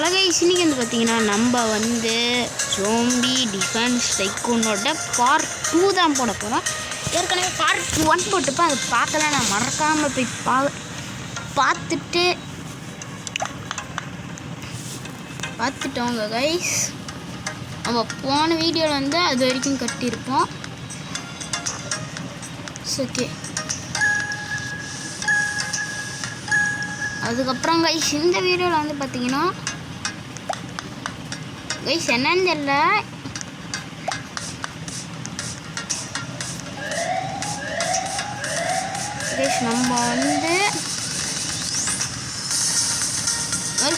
இன்னைக்கு வந்து பார்த்தீங்கன்னா நம்ம வந்து ஜோம்பி டிஃபென்ஸ் டைக்கூனோட பார்ட் 2 தான் போட போகிறோம். ஏற்கனவே பார்ட் 1 போட்டுப்போ அதை பார்க்கல, நான் மறக்காமல் போய் பார்த்துட்டோங்க கைஸ். நம்ம போன வீடியோவில் வந்து அது வரைக்கும் கட்டியிருப்போம். ஓகே, அதுக்கப்புறம் கைஸ் இந்த வீடியோவில் வந்து பார்த்தீங்கன்னா கைஸ் என்னன்னு தெரியல, கைஸ் நம்ம வந்து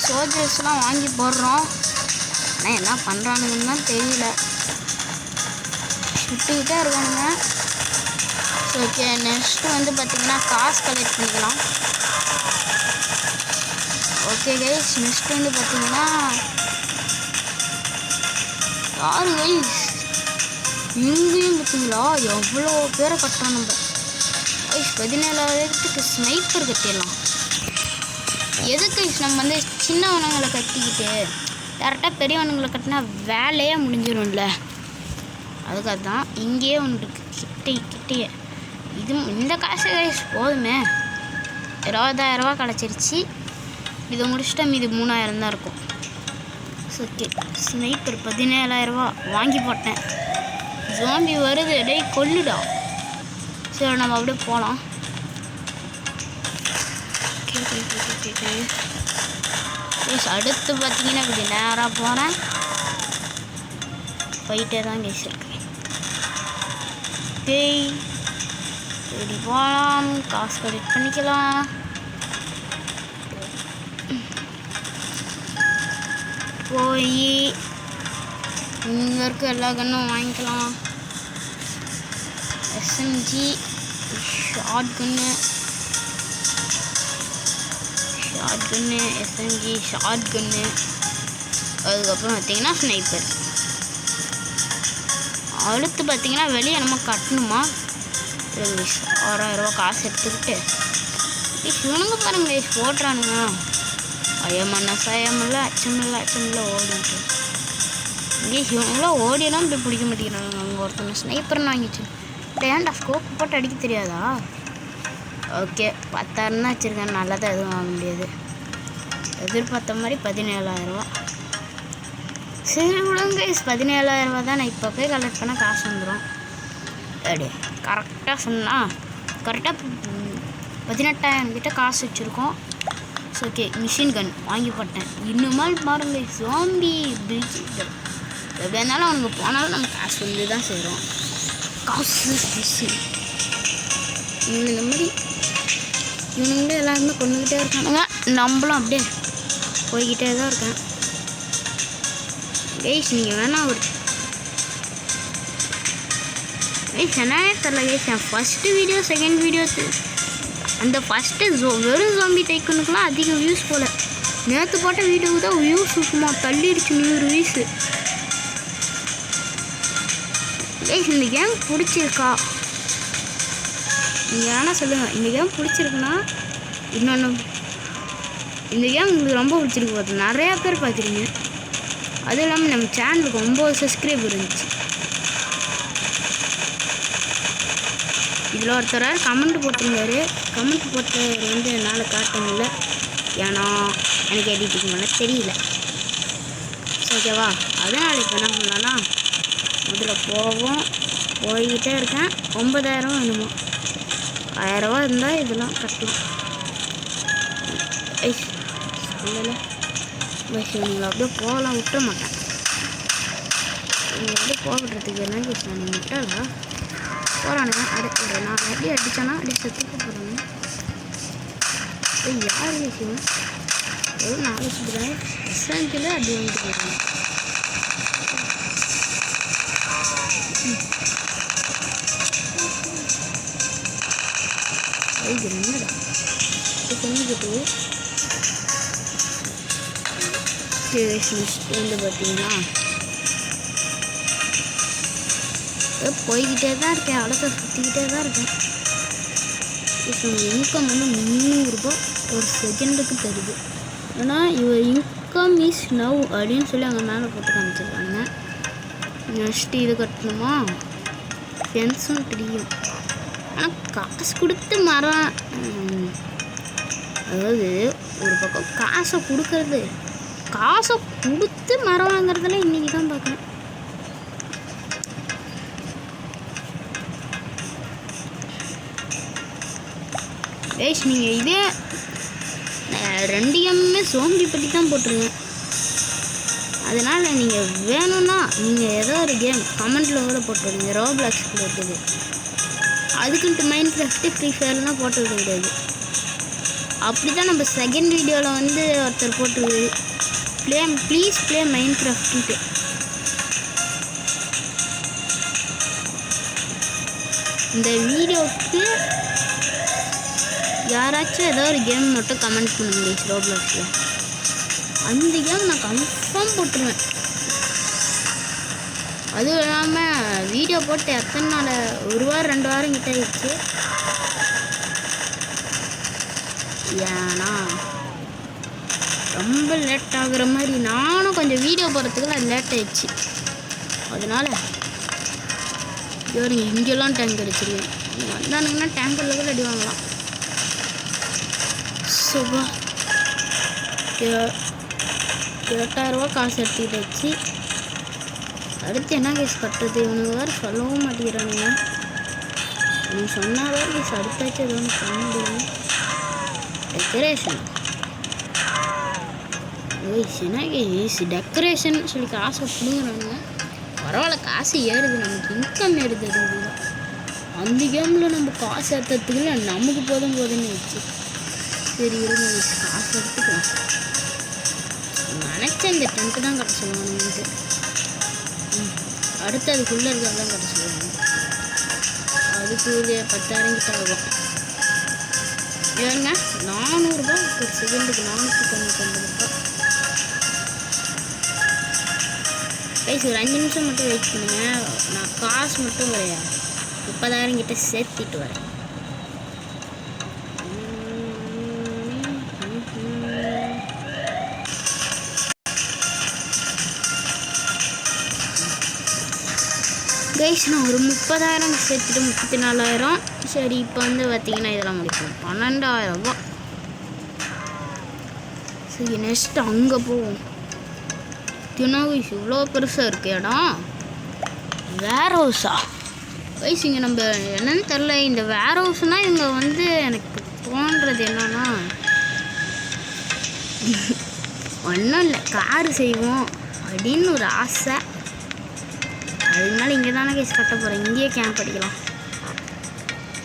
சோல்ஜர்ஸ்லாம் வாங்கி போடுறோம். ஆனால் என்ன பண்ணுறானுங்கன்னு தான் தெரியல, சுட்டுக்கிட்டே இருக்கானுங்க. ஓகே, நெக்ஸ்ட்டு வந்து பார்த்திங்கன்னா காசு கலெக்ட் பண்ணிக்கலாம். ஓகே கைஸ், நெக்ஸ்ட் வந்து பார்த்தீங்கன்னா யாரு கைஸ் இங்கேயும் பார்த்தீங்களா எவ்வளோ பேரை கட்டுறோம் நம்ம கைஸ். 17,000க்கு ஸ்னைப்பர் கட்டிடலாம். எது கைஸ் நம்ம வந்து சின்னவனங்களை கட்டிக்கிட்டு டேரெக்டாக பெரியவனுங்களை கட்டினா வேலையே முடிஞ்சிடும்ல, அதுக்காக தான் இங்கேயே ஒன்று இருக்குது கிட்டே. இந்த காசு கைஸ் போதுமே, 20,000 கிடச்சிருச்சு. இதை முடிச்சுட்டா மீது 3,000 தான் இருக்கும். ஓகே, ஸ்னைப்பர் 17,000 வாங்கி போட்டேன். ஜோம்பி வருது, டேய் கொல்லுடா. சரி நம்ம அப்படியே போகலாம். அடுத்து பார்த்தீங்கன்னா இப்படி நேராக போகிறேன், போயிட்டே தான் கேஸ் இருக்கு. டேய் இப்படி போகலாம், காசு கலெக்ட் பண்ணிக்கலாம். போய் இங்கே இருக்க எல்லா கன்னும் வாங்கிக்கலாம். எஸ்எம்ஜி, ஷார்ட் கன்னு, எஸ்எம்ஜி, ஷார்ட் கன்னு, அதுக்கப்புறம் பார்த்தீங்கன்னா ஸ்னைப்பர். அடுத்து பார்த்தீங்கன்னா வெளியே நம்ம கட்டணுமா 6,000 காசு எடுத்துக்கிட்டு இவனுங்க பாருங்க போட்டுறானுங்க. ஐயமண்ணா சாயமில்ல அச்சமில்ல ஓடிட்டு இங்கே இவங்களாம் ஓடியெல்லாம் போய் பிடிக்க மாட்டேங்கிறாங்க. அங்கே ஒருத்தவங்க ஸ்னைப்பர்னு வாங்கிச்சு. ஏன்டா ஸ்கோப் போட்டு அடிக்க தெரியாதா? ஓகே, 10,000 தான் வச்சுருக்கேன், நல்லா தான் எதுவும் வாங்க முடியாது. எதிர்பார்த்த மாதிரி 17,000. சரி விடுங்க, 17,000 தான். நான் இப்போ போய் கலெக்ட் பண்ணால் காசு வந்துடும். அப்படி கரெக்டாக சொன்னால் கரெக்டாக 18,000 கிட்ட காசு வச்சுருக்கோம். ஓகே, மிஷின் கன் வாங்கி போட்டேன். இன்னுமால் பாருங்க ஜோம்பி பிரிட்ஜ் எப்படி இருந்தாலும் அவனுக்கு போனாலும் நம்ம காசு வந்து தான் செய்கிறோம். காசு பிஸு இந்த மாதிரி இவனுங்களே எல்லாருமே கொண்டுக்கிட்டே இருக்கானுங்க, நம்மளும் அப்படியே போய்கிட்டே தான் இருக்கேன். கைஸ் நீங்கள் வேணால் ஒரு கைஸ் என்னே தெரில கைஸ், என் ஃபஸ்ட்டு வீடியோ செகண்ட் வீடியோ அந்த ஃபஸ்ட்டு வெறும் ஜோம்பி டைக்கூனுக்குலாம் அதிக வியூஸ் போல். நேற்று போட்ட வீடியோவுக்கு தான் வியூஸ் சும்மா தள்ளிடுச்சு, 100 வியூஸு. கைஸ் இந்த கேம் பிடிச்சிருக்கா நீங்கள் வேணால் சொல்லுங்கள். இந்த கேம் பிடிச்சிருக்குன்னா இன்னொன்று, இந்த கேம் உங்களுக்கு ரொம்ப பிடிச்சிருக்கு பார்த்து நிறையா பேர் பார்க்குறீங்க. அதுவும் இல்லாமல் நம்ம சேனலுக்கு 9 சப்ஸ்கிரைபர் இருந்துச்சு. இதில் ஒருத்தர் கமெண்ட் போட்டிருந்தாரு. கமெண்ட் போட்டவர் வந்து என்னால் காட்ட முடியல, ஏன்னா எனக்கு எடிட்டிங் பண்ண தெரியல. ஓகேவா, அதனால் இப்போ என்ன பண்ணலான்னா முதல்ல போய்கிட்டே இருக்கேன். 9,000 வேணுமோ, 1,000 இருந்தால் இதெல்லாம் கட்டலாம். சொல்லலை இவங்களை அப்படியே போகலாம், விட்டுற மாட்டேன். இவங்க அப்படியே போகிறதுக்கு என்ன கேஸ் நான் விட்டாலா போகிறானுங்க. அடுத்து நான் எப்படி அடித்தேன்னா அப்படி செத்துக்க போகிறாங்க. யார் விஷயம் ஒரு 4 சொல்கிறேன் எஸ்என்ஜியில் அடி வாங்கிட்டு போகிறாங்க. இது என்னடா இது பண்ணிக்கிட்டு வந்து பார்த்தீங்கன்னா போய்கிட்டே தான் இருக்கேன், அவ்வளோத்த சுற்றிக்கிட்டே தான் இருக்கேன். இப்போ இன்கம் வந்து 300 ரூபா ஒரு செகண்டுக்கு தருது. ஆனால் இவர் வெல்கம் இஸ் நவ் அப்படின்னு சொல்லி அங்கே மேலே போட்டு காமிச்சிருக்காங்க. நெக்ஸ்ட்டு இது கட்டணுமா? ஃபென்ஸும் தெரியும், ஆனால் காசு கொடுத்து மரம். அதாவது ஒரு பக்கம் காசை கொடுக்கறது, காசை கொடுத்து மரம் வாங்குறதுல இன்றைக்கி தான் பார்க்குறேன். கைஸ் நீங்கள் இதே 2 கேமுமே சோம்பி பற்றி தான் போட்டிருங்க. அதனால் நீங்கள் வேணும்னா நீங்கள் ஏதோ ஒரு கேம் கமெண்ட்டில் கூட போட்டுவிடுங்க. ரோப்ளாக்ஸில் இருக்குது, அதுக்குன்ட்டு மைண்ட் கிராஃப்ட்டு ஃப்ரீ ஃபயர்லாம் போட்டது கிடையாது. அப்படி தான் நம்ம செகண்ட் வீடியோவில் வந்து ஒருத்தர் போட்டுருக்குது, ப்ளீஸ் ப்ளே மைண்ட் கிராஃப்ட்டு. இந்த வீடியோவுக்கு யாராச்சும் ஏதோ ஒரு கேம் மட்டும் கமெண்ட் பண்ணுங்க ரோப்ளாக்ஸில், அந்த கேம் நான் கன்ஃபார்ம் போட்டுருவேன். அதுவும் இல்லாமல் வீடியோ போட்டு எத்தனை நாள், 1 வாரம் 2 வாரம் கிட்ட ஆயிடுச்சு. ஏன்னா ரொம்ப லேட் ஆகுற மாதிரி நானும் கொஞ்சம் வீடியோ போடுறதுக்குலாம் லேட் ஆயிடுச்சு. அதனால் இவருங்க இங்கெல்லாம் டேங்க் அடிச்சிருவேன். வந்தானுங்கன்னா டேங்கரில் கூட அடி வாங்கலாம். சுபா 8000 ரூபா காசு எடுத்துக்கிட்டு வச்சு அடுத்து என்ன கேஸ் கட்டுறது? இவனுக்கு வேறு சொல்லவும் மாட்டேங்கிறானுங்க. நீ சொன்னால் வேறு கேஸ் அடுத்தாச்சும் எது ஒன்று பண்ண முடியும். டெக்கரேஷன் என்ன கேஸ் டெக்கரேஷன் சொல்லி காசை பிடுங்குறானுங்க. பரவாயில்ல, காசு ஏறுது, நமக்கு இன்கம் ஏறுது. அந்த கேமில் நம்ம காசு ஏற்றுறதுக்குள்ள நமக்கு போதும்னு வச்சு சரி இருங்க காசு எடுத்துக்கலாம். நினச்சேன் இந்த டென்ட்டு தான் கட்ட சொல்லுவானுங்க. அடுத்து அதுக்குள்ளே இருக்கிறதான் கட்ட சொல்லுவாங்க. அதுக்கு ஒரு 10,000 கிட்ட ஆகும். ஏங்க 400 ரூபா ஒரு செகண்டுக்கு, 499 ரூபா. கைஸ் ஒரு 5 நிமிஷம் மட்டும் வெயிட் பண்ணுங்க. நான் காசு மட்டும் ஒரு 30,000 கிட்ட சேர்த்திட்டு வரேன். கைஸ் நான் ஒரு 30,000 சேர்த்துட்டு 34,000. சரி இப்போ வந்து பார்த்திங்கன்னா இதெல்லாம் முடிக்கும் 12,000 ரூபா. சரி நெக்ஸ்ட்டு அங்கே போவோம். தினவு இவ்வளோ பெருசாக இருக்கு இடம். வேர் ஹவுஸா கைஸ்? இங்கே நம்ம என்னன்னு தெரில. இந்த வேர் ஹவுஸ்னால் இங்கே வந்து எனக்கு தோன்றது என்னன்னா ஒன்றும் இல்லை, காரு செய்வோம் அப்படின்னு ஒரு ஆசை. அதனால இங்கே தானே கேஸ் கட்ட போகிறேன். இங்கேயே கேம்ப் அடிக்கலாம்.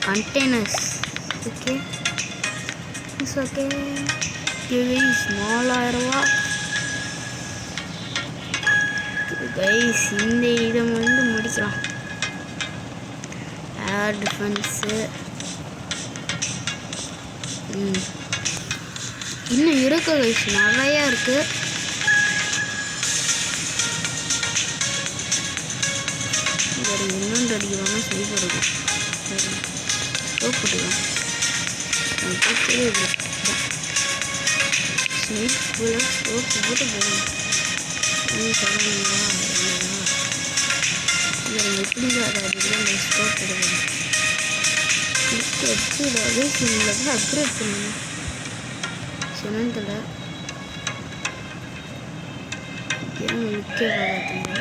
Containers okay it's okay. 4,000 ரூபா கைஸ். இந்த இதை வந்து முடிக்கலாம். ஏர் டிஃபென்ஸு இன்னும் இருக்கு கைஸ், நிறையா இருக்குது. இன்னொன்று அடிக்கலாம்னா சரி போடுவோம். சரி ஸ்டோப் போட்டுக்கலாம். ஸ்டோப் போட்டு போகணும். சொல்லுங்களா இல்லையா? எப்படி அதை ஸ்டோப் போடுவோம். வச்சு இதாவது சிம்மில் அப்கிரேட் பண்ணணும். சிமெண்ட்டில் ஏன் முக்கிய பார்த்தீங்க.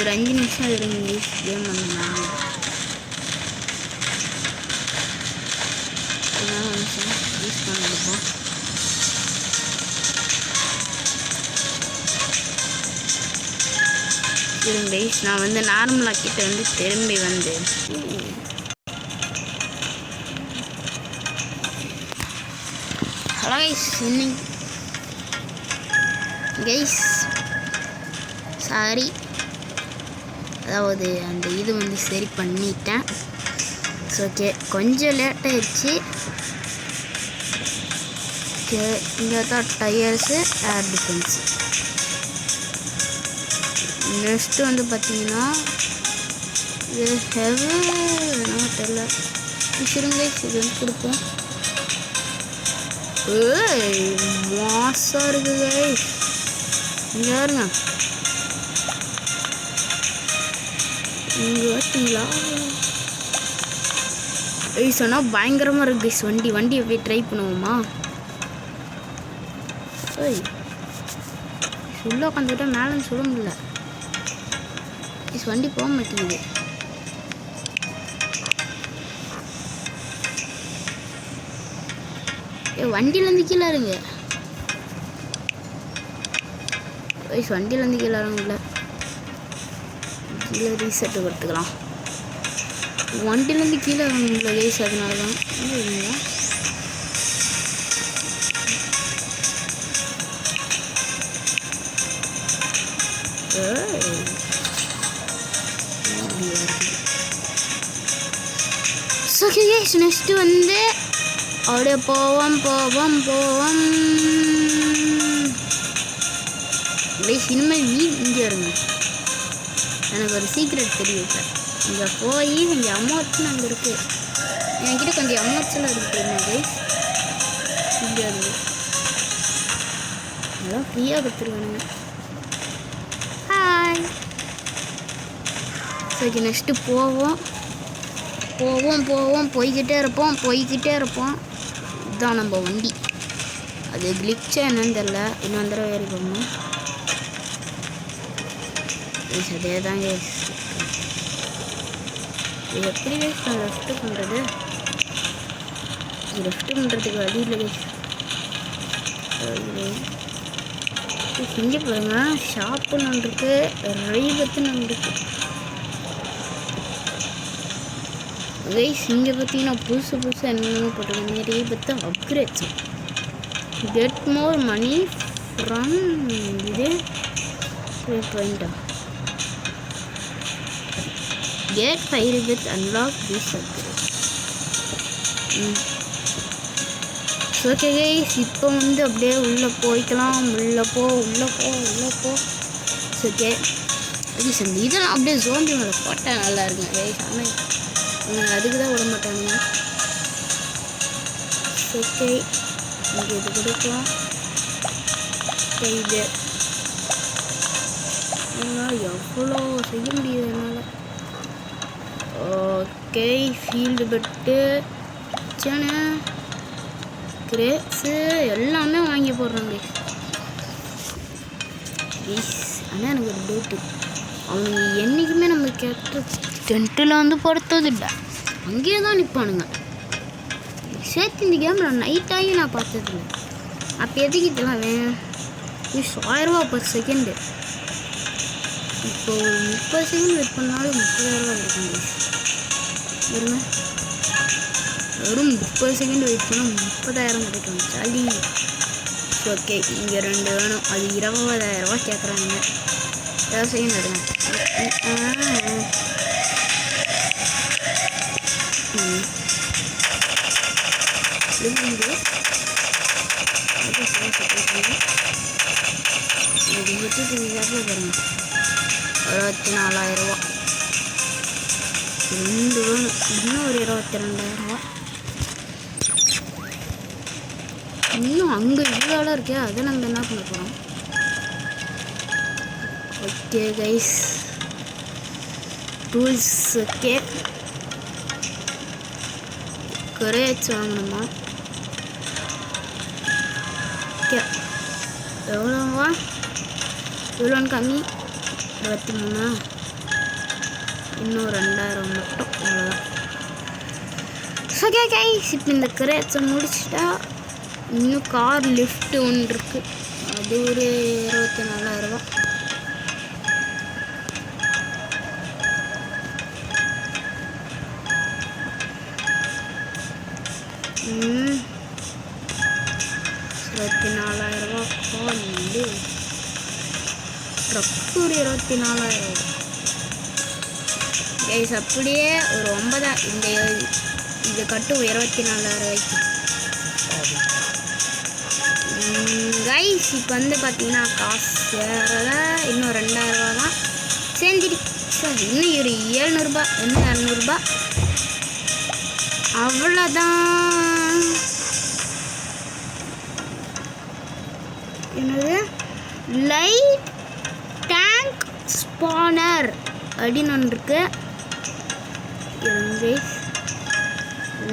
ஒரு 5 நிமிஷம் இருங்க கேம் பண்ணலாம். யூஸ் பண்ணிருப்போம். இருங்க நான் வந்து நார்மலாக கிட்ட வந்து திரும்பி வந்து ஹலோ கைஸ். இன்னைக்கு கைஸ் சாரி, அதாவது அந்த இது வந்து சரி பண்ணிட்டேன். ஓகே கொஞ்சம் லேட் ஆயிடுச்சு. ஓகே, இங்கே தான் டயர்ஸு, ஏர் டிஃபென்ஸு. நெக்ஸ்ட்டு வந்து பார்த்தீங்கன்னா இது ஹெவி என்ன தெரில, இருங்க இது வந்து கொடுப்போம். மாசாக இருக்குது இங்கே பாருங்க. இங்கே பார்த்தீங்களா சொன்னால் பயங்கரமாக இருக்குது கைஸ். வண்டி போய் ட்ரை பண்ணுவோமா? ஏய் உள்ள உட்காந்துக்கிட்டா மேலேன்னு சொல்ல முடியல. வண்டி போக மாட்டேங்குது. வண்டியிலேருந்து கீழே இருங்க. வண்டியிலேருந்து கீழே இறங்கல. கீழே ரீசெட்டு கொடுத்துக்கலாம். வண்டியிலேருந்து கீழே இறங்கல கைஸ். அதனால தான் ஓகே கைஸ். நெக்ஸ்ட்டு வந்து அப்படியே போவோம். இனிமேல் இங்கே இருங்க. எனக்கு ஒரு சீக்ரெட் தெரியும். சார் இங்கே போய் இங்கே அமௌண்ட்னு அங்கே இருக்குது. என்கிட்ட கொஞ்சம் அமௌண்ட்ஸ்லாம் இருக்குது கைஸ். இங்கே இருந்து அதெல்லாம் ஃப்ரீயாக கொடுத்துருவானுங்க. ஹாய். சரி நெக்ஸ்ட்டு போவோம். போய்கிட்டே இருப்போம். இதுதான் நம்ம வண்டி. அது கிளிச்சா என்னன்னு தெரில. இன்னும் தடவை ஏறி போகணும். அதே தாங்க. இது எப்படி கைஸ் நான் லெஃப்ட்டு பண்ணுறது? லெஃப்ட்டு பண்ணுறதுக்கு வழி இல்லை கைஸ். இங்கே பாருங்க, ஷாப்புன்னு ஒன்று இருக்குது, ரைபத்துன்னு ஒன்று இருக்குது கைஸ். இங்கே பார்த்தீங்கன்னா புதுசாக என்னென்னமோ போட்டிருக்காங்க. ரைபத்து upgrades, get more money from இது பாயிண்டா, get 5 rebits unlock this upgrade. Okay guys, இப்போ வந்து அப்படியே உள்ளே போய்க்கலாம். உள்ளே போ. ஓகே கைஸ், அந்த இதெல்லாம் அப்படியே ஜோம்பி மேலே போட்டால் நல்லா இருக்குங்க கைஸ். ஆனால் அதுக்கு தான் விட மாட்டாங்க. ஓகே இங்கே இது கொடுக்கலாம். இது எவ்வளோ செய்ய முடியுது என்னால். Okay field bed Seneh grapes எல்லாமே வாங்கி போடுறாங்க. ஆனால் எனக்கு ஒரு டவுட்டு, அவங்க என்றைக்குமே நம்ம கேட்ட டென்ட்டில் வந்து படுத்தது இல்லை, அங்கேயே தான் நிற்பானுங்க. சேர்த்து இந்த கேமில் நைட்டாகி நான் பார்த்ததில்லை. அப்போ எதுக்கு இதெல்லாம் வேணும்? 1000 ரூபா per செகண்டு. இப்போ ஒரு 30 செகண்ட் வெயிட் பண்ணாலும் 30,000 ரூபா இருக்குங்க. வருங்க, வெறும் 30 செகண்ட் வெயிட் பண்ணால் 30,000 கிடைக்கும். சாலி. ஓகே இங்கே 2 வேணும். அது 20,000 ரூபா கேட்குறாங்க. 10 செகண்ட் எடுங்க. பாருங்க 24,000 ரூபா. 2 வேணும். இன்னும் ஒரு 22,000 ரூபா. இன்னும் அங்கே இவ்வளோ இருக்கே, அதை நம்ம என்ன பண்ண போகிறோம்? Okay guys, tools. Okay courage வாங்கணுமா? ஓகே எவ்வளோவா? இவ்வளோன்னு கம்மி 23. இன்னும் 2,000 மட்டும், அவ்வளோதான். ஓகே கைஸ், இப்போ இந்த கரேஜை முடிச்சுட்டா இன்னும் கார் லிஃப்ட்டு ஒன்று இருக்குது. அது ஒரு 24,000 ரூபா. ம் 24,000 ரூபா கார் வந்து ட்ரக்கு ஒரு 24,000 ரூபா கைஸ். அப்படியே ஒரு 9 இந்த கட்டு 24,000 ரூபாய்க்கு. கைஸ் இப்போ வந்து பார்த்தீங்கன்னா காசு சேரல, இன்னும் 2000 ரூபா தான் செஞ்சிருச்சு. இன்னும் ஒரு 700 இன்னும் 200 அவ்வளோதான். என்னது லைட் டேங்க் ஸ்பானர் அப்படின்னு ஒன்று இருக்கு.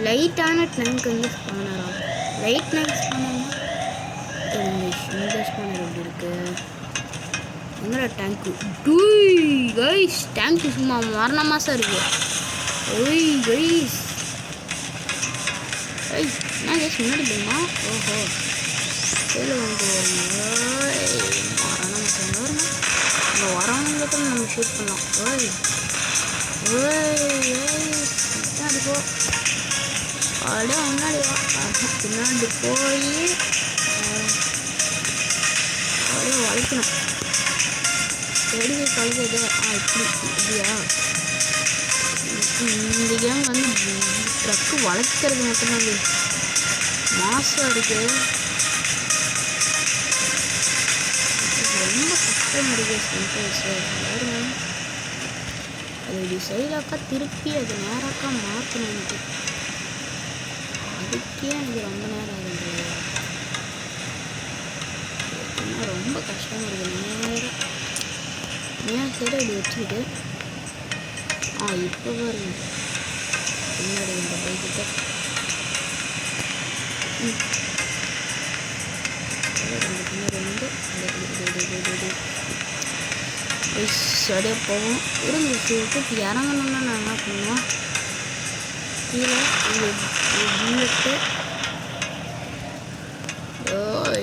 லைட்டான டேங்க் வந்து ஸ்பானர் ஆகும். லைட் டேங்க் ஸ்பானர் இந்த ஸ்பானர் எப்படி இருக்கு? எங்கடா டேங்க்கு? கைஸ் டேங்க்கு சும்மா மரண மாதம் இருக்கு. ஓய் கைஸ் என்ன கைஸ் முன்னாடி போகுமா? ஓஹோ கீழே வந்து மரண மாதம் வருமா? இங்கே வரவங்களுக்கு நம்ம ஷூட் பண்ணலாம். ஓய் ஓய் முன்னாடி போ, அப்படியே முன்னாடி வா, பின்னாடி போய் அப்படியே வளைக்கணும். எப்படி கழுகுது? இப்படி இப்படியா? இந்த கேம் வந்து ட்ரக்கு வளைக்கிறது மட்டும்தான் மாசாக இருக்கு. ரொம்ப கஷ்டம் இருக்கு பாருங்க. அது இப்படி சைடாக்கா திருப்பி அது நேராக்கா மாற்றணும். எனக்கு அதுக்கே எனக்கு ரொம்ப நேரம் ஆகுது. ரொம்ப கஷ்டமாக இருக்குது. நேரம் சைடாக இப்படி வச்சுக்கிட்டு இப்போ பாருங்க பின்னாடி இந்த பைக்கிட்ட அப்படியே போவோம். இருங்க விட்டு இறங்கணும்னா நான் என்ன பண்ணுவேன்? கீழே புல்லட்டு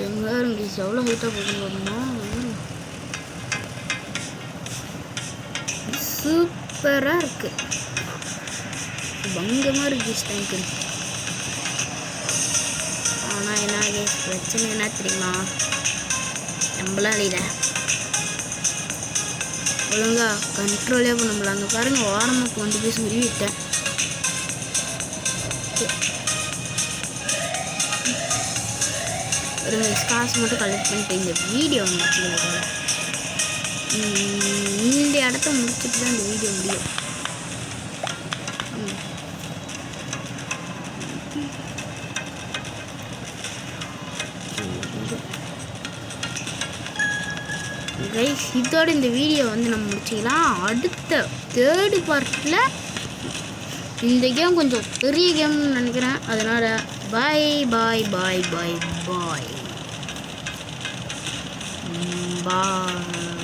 எங்கே இருந்துச்சு? எவ்வளோ ஹைட்டாக போகணும்னா சூப்பராக இருக்குது, பங்கமாக இருக்குது டேங்க்கு. ஆனால் என்ன பிரச்சனை என்ன தெரியுமா? நம்மளால இதை ஒழுங்கா கண்ட்ரோலே பண்ண முடியல. அங்கே பாருங்க ஓரமாக கொண்டு போய் சுருவிட்டேன். ஒரு காசு மட்டும் கலெக்ட் பண்ணிட்டு இந்த வீடியோ முடிச்சுக்கல. இந்த இடத்த முடிச்சுட்டு தான் இந்த வீடியோ முடியும். கைஸ் இதோட இந்த வீடியோ வந்து நம்ம முடிச்சிக்கலாம். அடுத்த 3rd பார்ட்டில் இந்த கேம் கொஞ்சம் பெரிய கேம்னு நினைக்கிறேன். அதனால் பாய் பாய் பாய் பாய் பாய் பாய்.